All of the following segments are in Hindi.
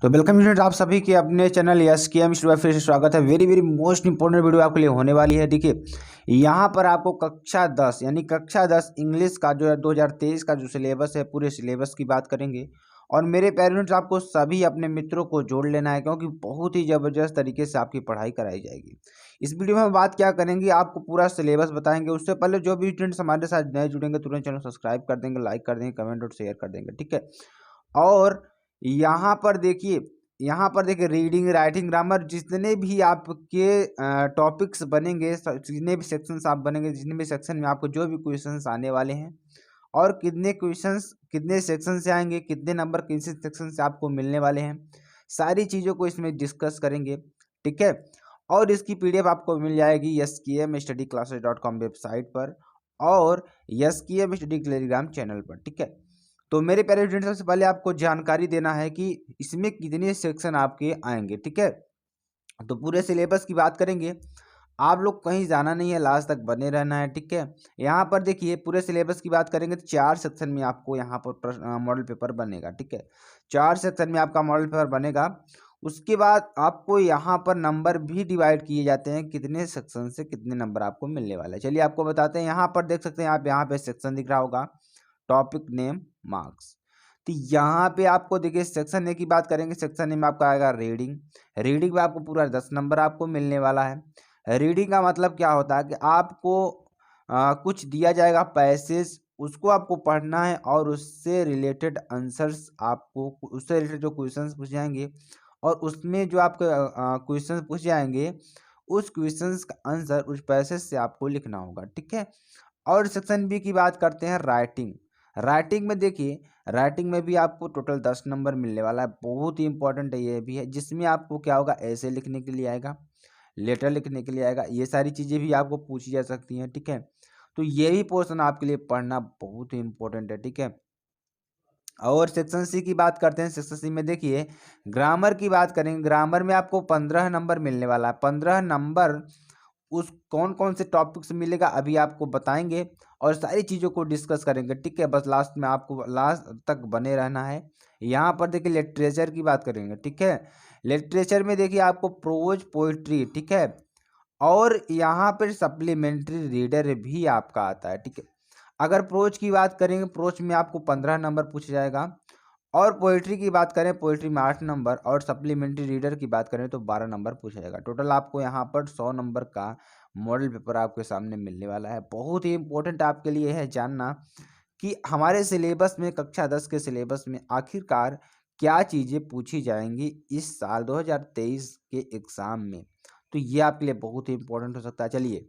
तो वेलकम स्टूडेंट आप सभी के अपने चैनल यस के एम स्टूडेंट फिर से स्वागत है। Very very most important video आपके लिए होने वाली है। देखिए यहाँ पर आपको कक्षा 10 यानी कक्षा 10 इंग्लिश का जो है 2023 का जो सिलेबस है पूरे सिलेबस की बात करेंगे। और मेरे पेरेंट्स आपको सभी अपने मित्रों को जोड़ लेना है क्योंकि बहुत ही ज़बरदस्त तरीके से आपकी पढ़ाई कराई जाएगी। इस वीडियो में हम बात क्या करेंगे, आपको पूरा सिलेबस बताएंगे। उससे पहले जो भी स्टूडेंट्स हमारे साथ नए जुड़ेंगे तुरंत चैनल सब्सक्राइब कर देंगे, लाइक कर देंगे, कमेंट और शेयर कर देंगे, ठीक है। और यहाँ पर देखिए रीडिंग राइटिंग ग्रामर जितने भी आपके टॉपिक्स बनेंगे, जितने भी सेक्शंस आप बनेंगे, जितने भी सेक्शन में आपको जो भी क्वेश्चंस आने वाले हैं और कितने क्वेश्चंस कितने सेक्शन से आएंगे, कितने नंबर किसी सेक्शन से आपको मिलने वाले हैं, सारी चीज़ों को इसमें डिस्कस करेंगे, ठीक है। और इसकी पीडीएफ आपको मिल जाएगी skmstudyclasses.com वेबसाइट पर और skm स्टडी टेलीग्राम चैनल पर, ठीक है। तो मेरे प्यारे स्टूडेंट सबसे पहले आपको जानकारी देना है कि इसमें कितने सेक्शन आपके आएंगे, ठीक है। तो पूरे सिलेबस की बात करेंगे, आप लोग कहीं जाना नहीं है, लास्ट तक बने रहना है, ठीक है। यहाँ पर देखिए पूरे सिलेबस की बात करेंगे तो 4 सेक्शन में आपको यहाँ पर मॉडल पेपर बनेगा, ठीक है। 4 सेक्शन में आपका मॉडल पेपर बनेगा। उसके बाद आपको यहाँ पर नंबर भी डिवाइड किए जाते हैं, कितने सेक्शन से कितने नंबर आपको मिलने वाले हैं। चलिए आपको बताते हैं। यहाँ पर देख सकते हैं आप, यहाँ पे सेक्शन दिख रहा होगा, टॉपिक नेम मार्क्स। तो यहाँ पे आपको देखिए सेक्शन ए की बात करेंगे, सेक्शन ए में आपका आएगा रीडिंग। रीडिंग में आपको पूरा 10 नंबर आपको मिलने वाला है। रीडिंग का मतलब क्या होता है कि आपको कुछ दिया जाएगा पैसेज, उसको आपको पढ़ना है और उससे रिलेटेड आंसर्स आपको, उससे रिलेटेड जो क्वेश्चंस पूछ जाएंगे और उसमें जो आपके क्वेश्चंस पूछ जाएंगे उस क्वेश्चंस का आंसर उस पैसेज से आपको लिखना होगा, ठीक है। और सेक्शन बी की बात करते हैं राइटिंग। राइटिंग में देखिए, राइटिंग में भी आपको टोटल 10 नंबर मिलने वाला है। बहुत ही इंपॉर्टेंट है ये भी है, जिसमें आपको क्या होगा, ऐसे लिखने के लिए आएगा, लेटर लिखने के लिए आएगा, ये सारी चीज़ें भी आपको पूछी जा सकती हैं, ठीक है। तो ये भी पोर्शन आपके लिए पढ़ना बहुत ही इंपॉर्टेंट है, ठीक है। और सेक्शन सी की बात करते हैं। सेक्शन सी में देखिए ग्रामर की बात करेंगे। ग्रामर में आपको 15 नंबर मिलने वाला है। 15 नंबर उस कौन कौन से टॉपिक से मिलेगा अभी आपको बताएंगे और सारी चीज़ों को डिस्कस करेंगे, ठीक है। बस लास्ट में आपको लास्ट तक बने रहना है। यहाँ पर देखिए लिटरेचर की बात करेंगे, ठीक है। लिटरेचर में देखिए आपको प्रोज पोइट्री, ठीक है, और यहाँ पर सप्लीमेंट्री रीडर भी आपका आता है, ठीक है। अगर प्रोज की बात करेंगे, प्रोज में आपको 15 नंबर पूछा जाएगा और पोइट्री की बात करें, पोइट्री में 8 नंबर और सप्लीमेंट्री रीडर की बात करें तो 12 नंबर पूछा जाएगा। टोटल आपको यहाँ पर 100 नंबर का मॉडल पेपर आपके सामने मिलने वाला है। बहुत ही इंपॉर्टेंट आपके लिए है जानना कि हमारे सिलेबस में, कक्षा 10 के सिलेबस में आखिरकार क्या चीज़ें पूछी जाएंगी इस साल 2023 के एग्ज़ाम में। तो ये आपके लिए बहुत ही इंपॉर्टेंट हो सकता है। चलिए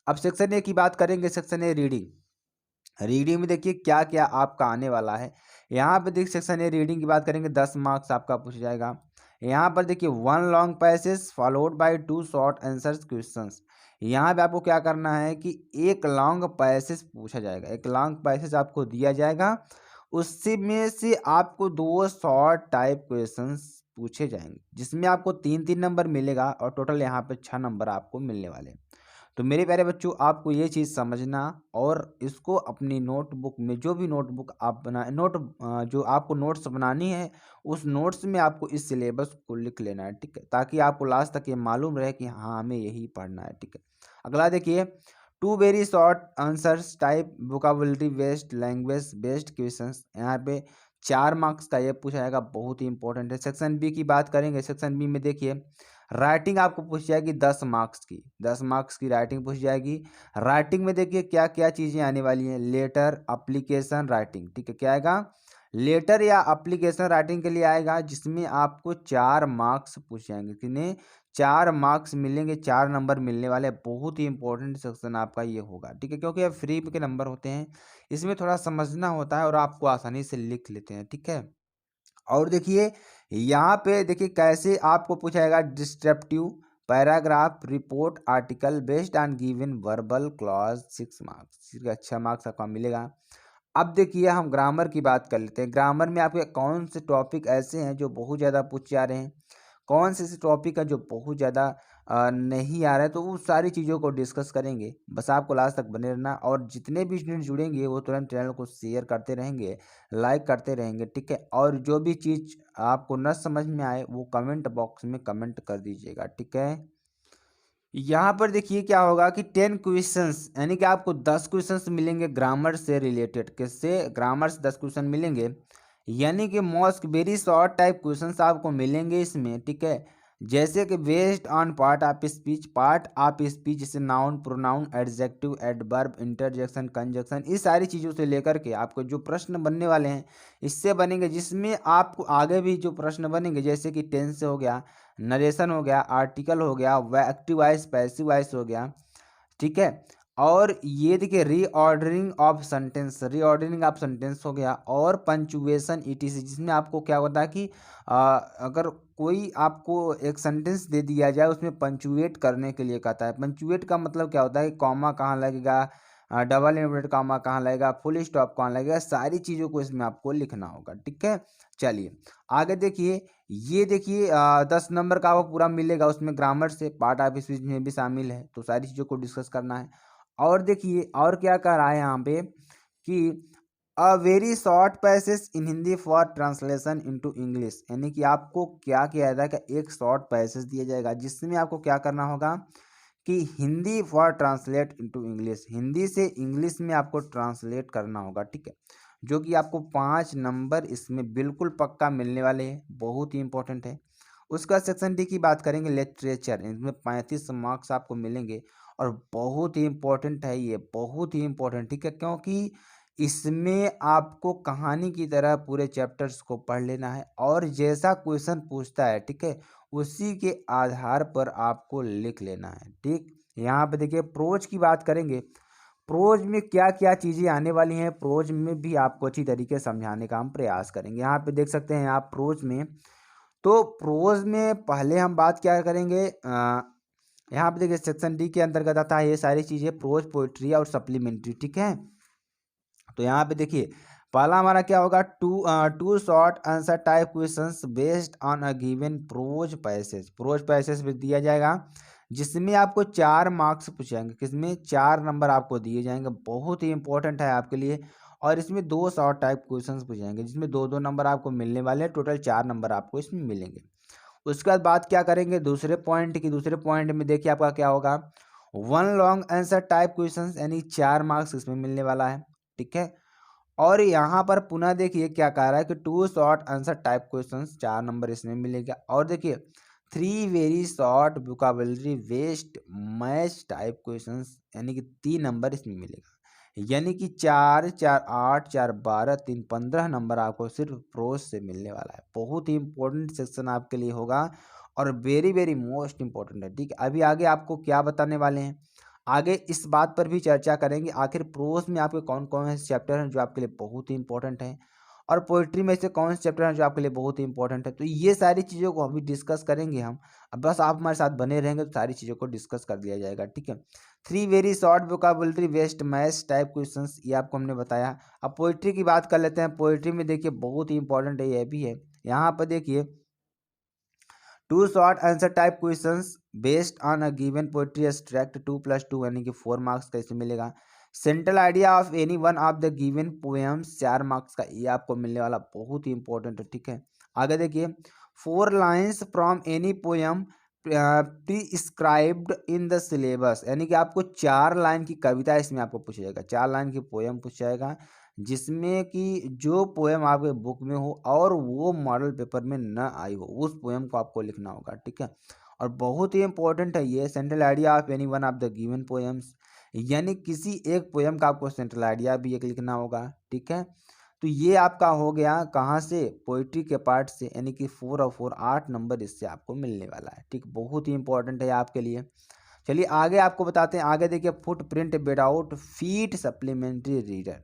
अब सेक्शन ए की बात करेंगे। Section A reading. रीडिंग में देखिए क्या क्या आपका आने वाला है। यहाँ पे देखिए सेक्शन ए रीडिंग की बात करेंगे, 10 मार्क्स आपका पूछा जाएगा। यहाँ पर देखिए 1 long passage followed by 2 short answers questions. यहाँ पे आपको क्या करना है कि एक लॉन्ग पैसेज पूछा जाएगा, एक लॉन्ग पैसेज आपको दिया जाएगा, उसी में से आपको 2 शॉर्ट टाइप क्वेश्चंस पूछे जाएंगे, जिसमें आपको 3-3 नंबर मिलेगा और टोटल यहाँ पे 6 नंबर आपको मिलने वाले हैं। तो मेरे प्यारे बच्चों, आपको ये चीज़ समझना और इसको अपनी नोटबुक में, जो भी नोटबुक आप जो आपको नोट्स बनानी है उस नोट्स में आपको इस सिलेबस को लिख लेना है, ठीक है, ताकि आपको लास्ट तक ये मालूम रहे कि हाँ हमें यही पढ़ना है, ठीक है। अगला देखिए 2 very short answers type vocabulary based language based questions. यहाँ पे 4 मार्क्स का ये पूछा जाएगा, बहुत ही इंपॉर्टेंट है। सेक्शन बी की बात करेंगे। सेक्शन बी में देखिए राइटिंग आपको पूछ जाएगी 10 मार्क्स की, 10 मार्क्स की राइटिंग पूछ जाएगी। राइटिंग में देखिए क्या क्या चीज़ें आने वाली हैं, लेटर अप्लीकेशन राइटिंग, ठीक है। क्या आएगा, लेटर या अप्लीकेशन राइटिंग के लिए आएगा, जिसमें आपको 4 मार्क्स पूछ जाएंगे। कितने, 4 मार्क्स मिलेंगे, 4 नंबर मिलने वाले। बहुत ही इंपॉर्टेंट सेक्शन आपका ये होगा, ठीक है, क्योंकि ये फ्री के नंबर होते हैं, इसमें थोड़ा समझना होता है और आपको आसानी से लिख लेते हैं, ठीक है। और देखिए यहाँ पे देखिए कैसे आपको पूछाएगा, descriptive paragraph report article based on given verbal clause 6 marks, ठीक है, अच्छा मार्क्स आपका मिलेगा। अब देखिए हम ग्रामर की बात कर लेते हैं। ग्रामर में आपके कौन से टॉपिक ऐसे हैं जो बहुत ज़्यादा पूछे जा रहे हैं, कौन से ऐसे टॉपिक हैं जो बहुत ज़्यादा नहीं आ रहा है, तो वो सारी चीज़ों को डिस्कस करेंगे। बस आपको लास्ट तक बने रहना, और जितने भी स्टूडेंट जुड़ेंगे वो तुरंत चैनल को शेयर करते रहेंगे, लाइक करते रहेंगे, ठीक है। और जो भी चीज़ आपको न समझ में आए वो कमेंट बॉक्स में कमेंट कर दीजिएगा, ठीक है। यहाँ पर देखिए क्या होगा कि 10 क्वेश्चंस, यानी कि आपको 10 क्वेश्चंस मिलेंगे ग्रामर से रिलेटेड। किससे? ग्रामर से 10 क्वेश्चन मिलेंगे, यानी कि most very short type questions आपको मिलेंगे इसमें, ठीक है। जैसे कि based on part of speech जैसे noun, pronoun, adjective, adverb, interjection, conjunction, इस सारी चीज़ों से लेकर के आपको जो प्रश्न बनने वाले हैं इससे बनेंगे, जिसमें आपको आगे भी जो प्रश्न बनेंगे जैसे कि टेंस से हो गया, नरेशन हो गया, आर्टिकल हो गया, एक्टिव वॉइस, पैसिव वॉइस हो गया, ठीक है। और ये देखिए रीऑर्डरिंग ऑफ सेंटेंस हो गया, और पंचुएशन ईटीसी, जिसमें आपको क्या होता है कि अगर कोई आपको एक सेंटेंस दे दिया जाए उसमें पंचुएट करने के लिए कहता है। पंचुएट का मतलब क्या होता है कि कॉमा कहाँ लगेगा, डबल इन्वर्टेड कॉमा कहाँ लगेगा, फुल स्टॉप कहाँ लगेगा, सारी चीज़ों को इसमें आपको लिखना होगा, ठीक है। चलिए आगे देखिए, ये देखिए 10 नंबर का आपको पूरा मिलेगा, उसमें ग्रामर से पार्ट ऑफ स्पीच में भी शामिल है, तो सारी चीज़ों को डिस्कस करना है। और देखिए और क्या कर रहा है यहाँ पे कि a very short passage in Hindi for translation into English, यानी कि आपको क्या किया जाएगा कि एक शॉर्ट पैसेज दिया जाएगा जिसमें आपको क्या करना होगा कि Hindi for translate into English, Hindi से इंग्लिश में आपको ट्रांसलेट करना होगा, ठीक है। जो कि आपको 5 नंबर इसमें बिल्कुल पक्का मिलने वाले हैं, बहुत ही इंपॉर्टेंट है। उसका सेक्शन डी की बात करेंगे, लिटरेचर, इसमें 35 मार्क्स आपको मिलेंगे, और बहुत ही इंपॉर्टेंट है ये, बहुत ही इंपॉर्टेंट, ठीक है। क्योंकि इसमें आपको कहानी की तरह पूरे चैप्टर्स को पढ़ लेना है, और जैसा क्वेश्चन पूछता है, ठीक है, उसी के आधार पर आपको लिख लेना है, ठीक। यहाँ पे देखिए प्रोज की बात करेंगे, प्रोज में क्या क्या चीज़ें आने वाली हैं, प्रोज में भी आपको अच्छी तरीके से समझाने का हम प्रयास करेंगे। यहाँ पे देख सकते हैं आप प्रोज में, तो प्रोज में पहले हम बात क्या करेंगे, यहाँ पे देखिए सेक्शन डी के अंतर्गत आता है ये सारी चीज़ें, प्रोज, पोइट्री और सप्लीमेंट्री, ठीक है। तो यहाँ पे देखिए पहला हमारा क्या होगा, two short answer type questions based on a given prose passage भी दिया जाएगा, जिसमें आपको 4 मार्क्स पूछेंगे, किसमें 4 नंबर आपको दिए जाएंगे, बहुत ही इंपॉर्टेंट है आपके लिए। और इसमें 2 शॉर्ट टाइप क्वेश्चंस पूछेंगे जिसमें 2-2 नंबर आपको मिलने वाले हैं, टोटल 4 नंबर आपको इसमें मिलेंगे। उसके बाद बात क्या करेंगे दूसरे पॉइंट की, दूसरे पॉइंट में देखिए आपका क्या होगा, 1 लॉन्ग आंसर टाइप क्वेश्चंस, यानी 4 मार्क्स इसमें मिलने वाला है, ठीक है। और यहाँ पर पुनः देखिए क्या कह रहा है कि 2 short answer type questions, 4 number इसमें मिलेगा। और देखिए 3 very short vocabulary based match type questions, यानी कि 3 नंबर इसमें मिलेगा, यानी कि 4 4 8 4 12 3 15 नंबर आपको सिर्फ प्रोज से मिलने वाला है। बहुत ही इंपॉर्टेंट सेक्शन आपके लिए होगा, और वेरी वेरी मोस्ट इंपॉर्टेंट है, ठीक है। अभी आगे आपको क्या बताने वाले हैं, आगे इस बात पर भी चर्चा करेंगे, आखिर प्रोज में आपके कौन कौन से चैप्टर हैं जो आपके लिए बहुत ही इंपॉर्टेंट हैं, और पोइट्री में से कौन से चैप्टर हैं जो आपके लिए बहुत ही इंपॉर्टेंट है। तो ये सारी चीज़ों को अभी डिस्कस करेंगे हम, अब बस आप हमारे साथ बने रहेंगे तो सारी चीज़ों को डिस्कस कर दिया जाएगा, ठीक है। 3 very short vocabulary based maths type questions, ये आपको हमने बताया। अब पोइट्री की बात कर लेते हैं, पोइट्री में देखिए बहुत ही इंपॉर्टेंट है, ये भी है। यहाँ पर देखिए 2 short answer type questions based on a given poetry extract 2+2, यानी कि 4 मार्क्स का इसमें मिलेगा। Central idea of any one of the given poems, 4 marks का ये आपको मिलने वाला, बहुत ही इंपॉर्टेंट है, ठीक है। आगे देखिए 4 lines from any poem prescribed in the syllabus, यानी कि आपको 4 लाइन की कविता इसमें आपको पूछा जाएगा, 4 लाइन की पोएम पूछा जाएगा, जिसमें कि जो पोएम आपके बुक में हो और वो मॉडल पेपर में न आई हो, उस पोएम को आपको लिखना होगा, ठीक है। और बहुत ही इंपॉर्टेंट है ये, central idea of any one of the given poems, यानी किसी एक पोएम का आपको सेंट्रल आइडिया भी एक लिखना होगा, ठीक है। तो ये आपका हो गया कहाँ से, पोइट्री के पार्ट से, यानी कि 4 और 4 8 नंबर इससे आपको मिलने वाला है, ठीक। बहुत ही इंपॉर्टेंट है आपके लिए। चलिए आगे आपको बताते हैं, आगे देखिए foot print without feet supplementary reader,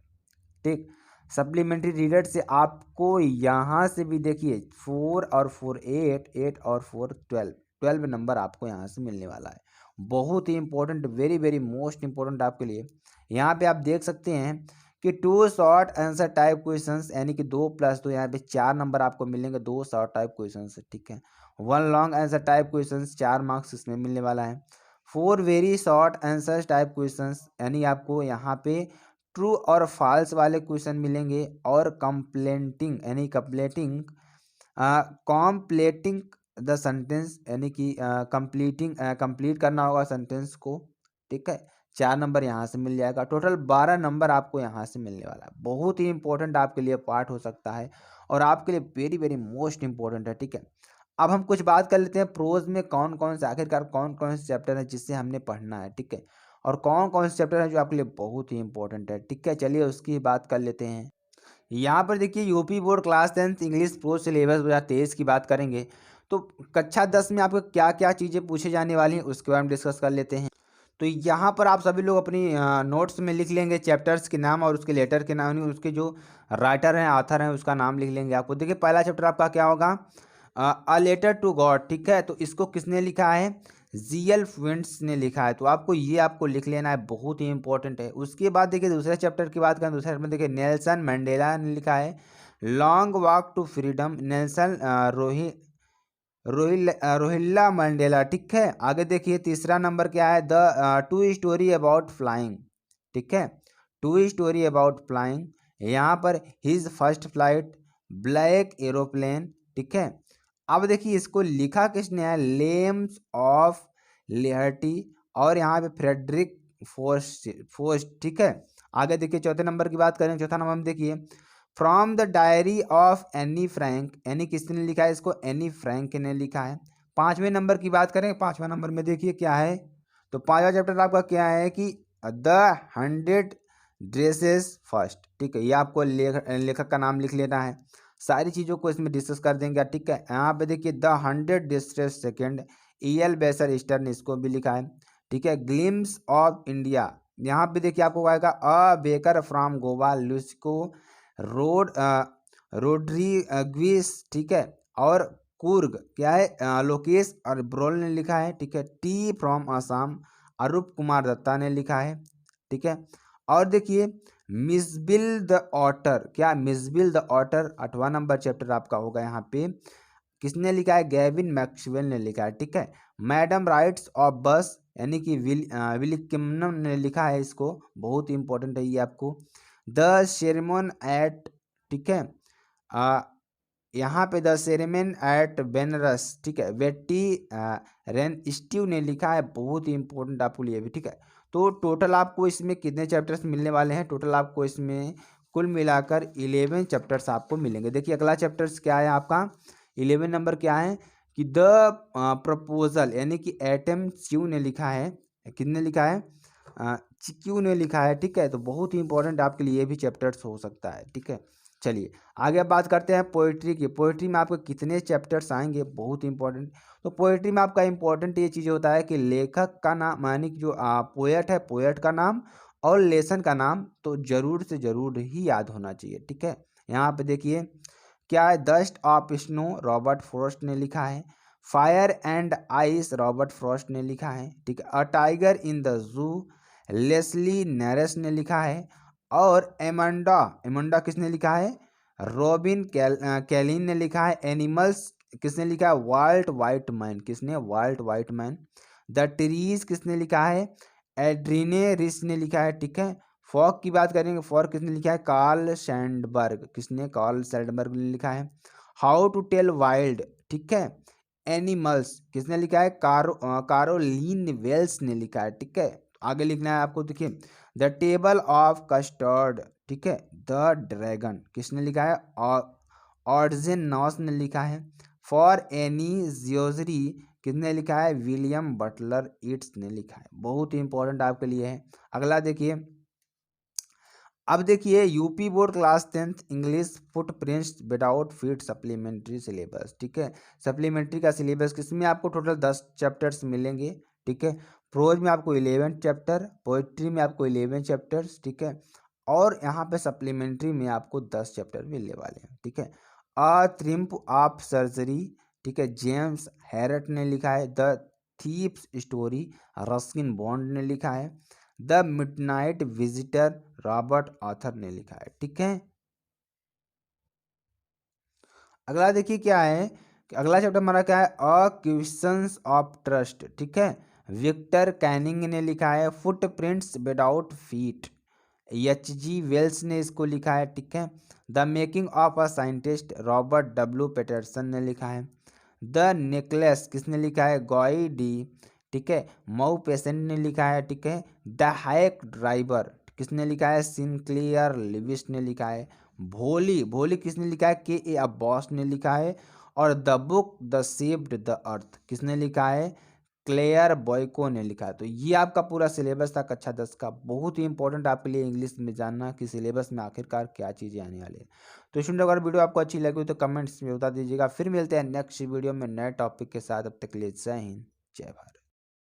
ठीक। सप्लीमेंट्री रीडर से आपको यहाँ से भी देखिए 4 और 4 8 8 और 4 12 नंबर आपको यहाँ से मिलने वाला है, बहुत ही important, very very most important आपके लिए। यहाँ पे आप देख सकते हैं कि 2 शॉर्ट आंसर टाइप क्वेश्चंस, यानी कि 2+2 यहाँ पे 4 नंबर आपको मिलेंगे 2 शॉर्ट टाइप क्वेश्चंस, ठीक है। 1 long answer type questions, 4 marks इसमें मिलने वाला है। 4 very short answer type questions, यानी आपको यहाँ पे ट्रू और फॉल्स वाले क्वेश्चन मिलेंगे। और कंप्लेंटिंग यानी कॉम्प्लेटिंग द सेंटेंस, यानी कि कंप्लीट करना होगा सेंटेंस को, ठीक है। 4 नंबर यहाँ से मिल जाएगा। टोटल 12 नंबर आपको यहाँ से मिलने वाला है। बहुत ही इंपॉर्टेंट आपके लिए पार्ट हो सकता है और आपके लिए वेरी वेरी मोस्ट इंपॉर्टेंट है, ठीक है। अब हम कुछ बात कर लेते हैं प्रोज में कौन कौन से, आखिरकार कौन कौन से चैप्टर है जिससे हमने पढ़ना है, ठीक है। और कौन कौन से चैप्टर है जो आपके लिए बहुत ही इंपॉर्टेंट है, ठीक है। चलिए उसकी बात कर लेते हैं। यहाँ पर देखिए UP board class 10 English pro syllabus 2023 की बात करेंगे तो कक्षा 10 में आपको क्या क्या चीज़ें पूछे जाने वाली हैं उसके बारे में डिस्कस कर लेते हैं। तो यहाँ पर आप सभी लोग अपनी नोट्स में लिख लेंगे चैप्टर्स के नाम और उसके लेटर के नाम, उसके जो राइटर हैं ऑथर हैं उसका नाम लिख लेंगे। आपको देखिए पहला चैप्टर आपका क्या होगा, अ लेटर टू गॉड, ठीक है। तो इसको किसने लिखा है, जीएल फ्विंट्स ने लिखा है। तो आपको ये आपको लिख लेना है, बहुत ही इंपॉर्टेंट है। उसके बाद देखिए दूसरे चैप्टर की बात करें, दूसरे चैप्टर में देखिए नेल्सन मंडेला ने लिखा है long walk to freedom, Nelson Rolihlahla Mandela, ठीक है। आगे देखिए तीसरा नंबर क्या है, the two story about flying, ठीक है। टू स्टोरी अबाउट फ्लाइंग, यहाँ पर his first flight, black aeroplane, ठीक है। अब देखिए इसको लिखा किसने है, लेम्स ऑफ लिबर्टी, और यहाँ पे फ्रेडरिक फोर्स्ट, ठीक है। आगे देखिए चौथे नंबर की बात करें, चौथा नंबर में देखिए from the diary of Anne Frank, यानी किसने लिखा है इसको, एनी फ्रैंक ने लिखा है। पांचवें नंबर की बात करें, पांचवा नंबर में देखिए क्या है, तो पांचवा चैप्टर आपका क्या है कि द 100 ड्रेसेस फर्स्ट, ठीक है। ये आपको लेखक का नाम लिख लेना है। सारी चीज़ों को इसमें डिस्कस कर देंगे, ठीक है। यहाँ पे देखिए द 100 ड्रेसेस सेकेंड, EL बेसर ईस्टर ने इसको भी लिखा है, ठीक है। ग्लिम्स ऑफ इंडिया, यहाँ पे देखिए आपको आएगा a baker from Goa, Lucio रोड रोड्रीग्विस, ठीक है। और कुर्ग क्या है, लोकेश और ब्रोल ने लिखा है, ठीक है। टी फ्रॉम आसाम, अरूप कुमार दत्ता ने लिखा है, ठीक है। और देखिए मिसबिल द ऑटर, क्या मिसबिल द ऑटर, 8वां नंबर चैप्टर आपका होगा। यहाँ पे किसने लिखा है, गेविन मैक्सवेल ने लिखा है, ठीक है। मैडम राइट्स ऑफ बस, यानी कि विली किमनम ने लिखा है इसको, बहुत ही इंपॉर्टेंट है ये आपको। द सेरेमन एट, ठीक है। यहाँ पे द सेरेमन एट बेनरस, ठीक है, वेटी रेन स्टीव ने लिखा है, बहुत ही इंपॉर्टेंट आपको लिए भी, ठीक है। तो टोटल आपको इसमें कितने चैप्टर्स मिलने वाले हैं, टोटल आपको इसमें कुल मिलाकर 11 चैप्टर्स आपको मिलेंगे। देखिए अगला चैप्टर्स क्या है आपका, 11 नंबर क्या है कि द प्रपोजल, यानी कि एटम च्यू ने लिखा है, किसने लिखा है, क्यू ने लिखा है, ठीक है। तो बहुत ही इंपॉर्टेंट आपके लिए ये भी चैप्टर्स हो सकता है, ठीक है। चलिए आगे अब बात करते हैं पोइट्री की। पोइट्री में आपको कितने चैप्टर्स आएंगे, बहुत इंपॉर्टेंट। तो पोइट्री में आपका इंपॉर्टेंट ये चीज़ होता है कि लेखक का नाम, यानी कि जो पोएट है पोएट का नाम और लेसन का नाम तो जरूर से जरूर ही याद होना चाहिए, ठीक है। यहाँ पे देखिए क्या है, dust of snow Robert Frost ने लिखा है, fire and ice Robert Frost ने लिखा है, ठीक है। A tiger in the zoo Leslie Norris ने लिखा है। और एमंडा, एमंडा किसने लिखा है, रॉबिन कैलिन ने लिखा है। एनिमल्स किसने लिखा है, वाल्ट वाइटमैन, किसने, वाल्ट वाइटमैन। द ट्रीज किसने लिखा है, एड्रीने रिस ने लिखा है, ठीक है। फॉग की बात करेंगे, फॉग किसने लिखा है, कार्ल सैंडबर्ग, किसने, कार्ल सैंडबर्ग ने लिखा है। हाउ टू टेल वाइल्ड, ठीक है। एनिमल्स किसने लिखा है, कारोलिन वेल्स ने लिखा है, ठीक है। आगे लिखना है आपको, देखिए द टेबल ऑफ कस्टर्ड, ठीक है। द ड्रैगन किसने लिखा है, ऑर्जिन नॉस ने लिखा है। फॉर एनी जियोजरी किसने लिखा है, विलियम बटलर ईट्स ने लिखा है, बहुत ही इंपॉर्टेंट आपके लिए है। अगला देखिए, अब देखिए UP board class 10th English footprints without feet supplementary syllabus, ठीक है। सप्लीमेंट्री का सिलेबस किसमें आपको टोटल 10 चैप्टर्स मिलेंगे, ठीक है। प्रोज में आपको 11 चैप्टर, पोइट्री में आपको 11 चैप्टर्स, ठीक है। और यहाँ पे सप्लीमेंट्री में आपको 10 चैप्टर मिलने वाले हैं, ठीक है। अ ट्रिम्प ऑफ सर्जरी, ठीक है, जेम्स हैरट ने लिखा है। The thieves story Ruskin bond ने लिखा है। The midnight visitor Robert Arthur ने लिखा है। ठीक है, अगला देखिए क्या है कि अगला चैप्टर हमारा क्या है, अ क्वेश्चंस ऑफ ट्रस्ट। ठीक है, विक्टर कैनिंग ने लिखा है। Footprints without feet, H.G. Wales ने इसको लिखा है। ठीक है, the making of a scientist Robert W Peterson ने लिखा है। द नेकलेस किसने लिखा है, गॉई डी, ठीक है, माउ पेसेंट ने लिखा है। ठीक है, द हाइक ड्राइवर किसने लिखा है, सिंक्लियर लिविस ने लिखा है। भोली भोली किसने लिखा है, के अब्बास ने लिखा है। और the book the shaped the earth किसने लिखा है, क्लेयर बॉयको ने लिखा है। तो ये आपका पूरा सिलेबस था कक्षा 10 का, बहुत ही इंपॉर्टेंट आपके लिए इंग्लिश में जानना कि सिलेबस में आखिरकार क्या चीज़ें आने वाली है। तो स्टूडेंट अगर वीडियो आपको अच्छी लगी हो तो कमेंट्स में बता दीजिएगा। फिर मिलते हैं नेक्स्ट वीडियो में नए टॉपिक के साथ, अब तक के लिए जय हिंद जय भारत।